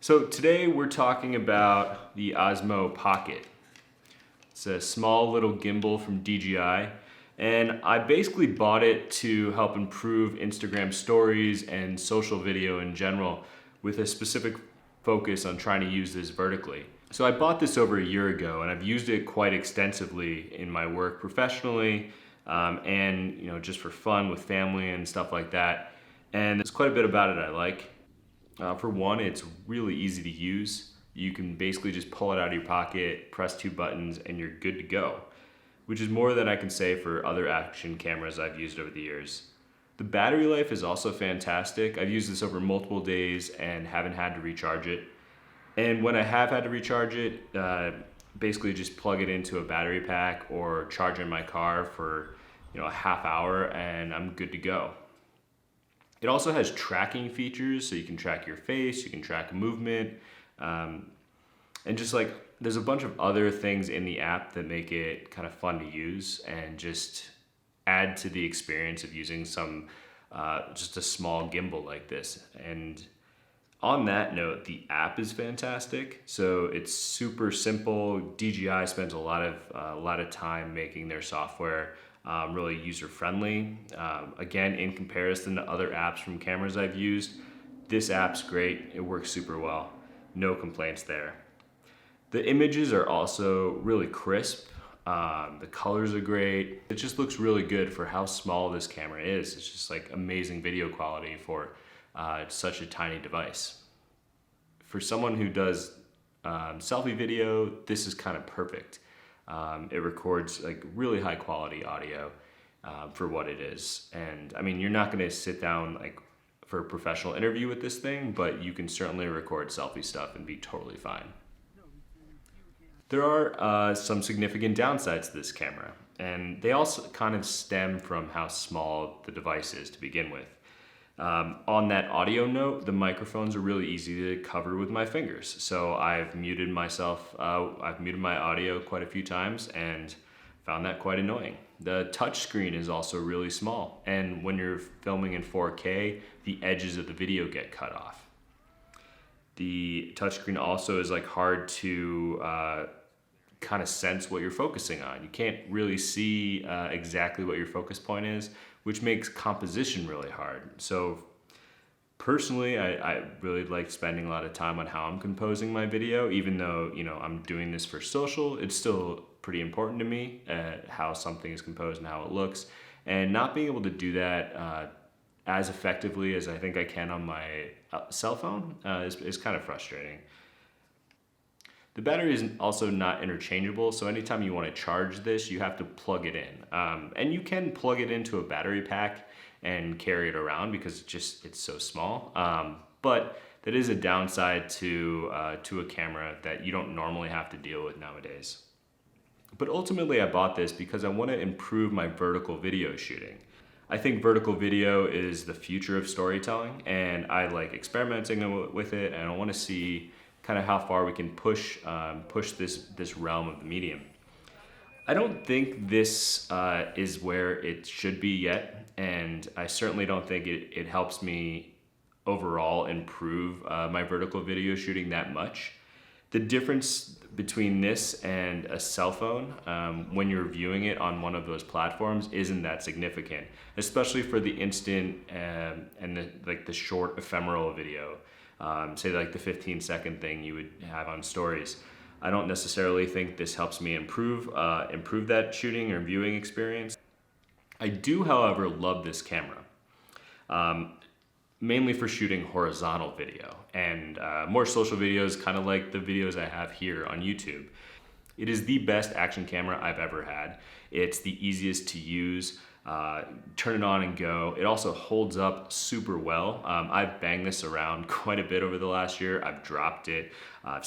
So today we're talking about the Osmo Pocket. It's a small little gimbal from DJI, and I basically bought it to help improve Instagram stories and social video in general, with a specific focus on trying to use this vertically. So I bought this over a year ago, and I've used it quite extensively in my work professionally, and just for fun with family and stuff like that. And there's quite a bit about it I like. For one, it's really easy to use. You can basically just pull it out of your pocket, press two buttons, and you're good to go, which is more than I can say for other action cameras I've used over the years. The battery life is also fantastic. I've used this over multiple days and haven't had to recharge it. And when I have had to recharge it, basically just plug it into a battery pack or charge it in my car for a half hour and I'm good to go. It also has tracking features, so you can track your face, you can track movement, and just like there's a bunch of other things in the app that make it kind of fun to use and just add to the experience of using just a small gimbal like this. And on that note, the app is fantastic. So it's super simple. DJI spends a lot of time making their software really user-friendly. Again, in comparison to other apps from cameras I've used, this app's great. It works super well. No complaints there. The images are also really crisp. The colors are great. It just looks really good for how small this camera is. It's just like amazing video quality for such a tiny device. For someone who does selfie video, this is kind of perfect. It records like really high quality audio for what it is. And I mean, you're not gonna sit down like for a professional interview with this thing, but you can certainly record selfie stuff and be totally fine. There are some significant downsides to this camera, and they also kind of stem from how small the device is to begin with. On that audio note, the microphones are really easy to cover with my fingers. So I've muted myself, I've muted my audio quite a few times and found that quite annoying. The touch screen is also really small, and when you're filming in 4K, the edges of the video get cut off. The touchscreen also is like hard to kind of sense what you're focusing on. You can't really see exactly what your focus point is, which makes composition really hard. So personally, I really like spending a lot of time on how I'm composing my video, even though I'm doing this for social. It's still pretty important to me how something is composed and how it looks, and not being able to do that as effectively as I think I can on my cell phone is kind of frustrating. The battery is also not interchangeable, so anytime you want to charge this, you have to plug it in. And you can plug it into a battery pack and carry it around because it's so small. But that is a downside to a camera that you don't normally have to deal with nowadays. But ultimately I bought this because I want to improve my vertical video shooting. I think vertical video is the future of storytelling, and I like experimenting with it, and I want to see kind of how far we can push this realm of the medium. I don't think this is where it should be yet, and I certainly don't think it helps me overall improve my vertical video shooting that much. The difference between this and a cell phone when you're viewing it on one of those platforms isn't that significant, especially for the instant and the short ephemeral video. Say like the 15-second thing you would have on stories. I don't necessarily think this helps me improve that shooting or viewing experience. I do, however, love this camera, mainly for shooting horizontal video and more social videos, kind of like the videos I have here on YouTube. It is the best action camera I've ever had. It's the easiest to use. Turn it on and go. It also holds up super well. I've banged this around quite a bit over the last year. I've dropped it, I've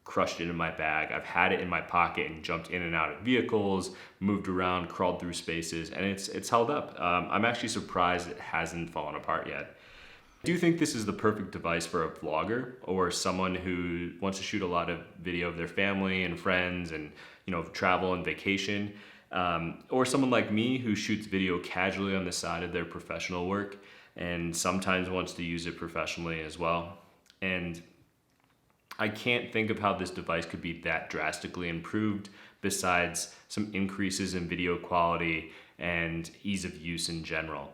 crushed it in my bag. I've had it in my pocket and jumped in and out of vehicles, moved around, crawled through spaces, and it's held up. I'm actually surprised it hasn't fallen apart yet. I do think this is the perfect device for a vlogger or someone who wants to shoot a lot of video of their family and friends and travel and vacation. Or someone like me who shoots video casually on the side of their professional work and sometimes wants to use it professionally as well. And I can't think of how this device could be that drastically improved besides some increases in video quality and ease of use in general.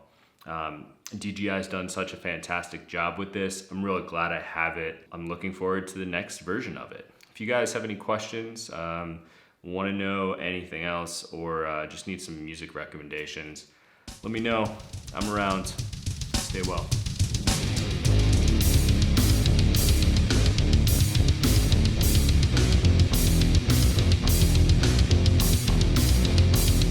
DJI has done such a fantastic job with this. I'm really glad I have it. I'm looking forward to the next version of it. If you guys have any questions, want to know anything else, or just need some music recommendations, let me know. I'm around. Stay well.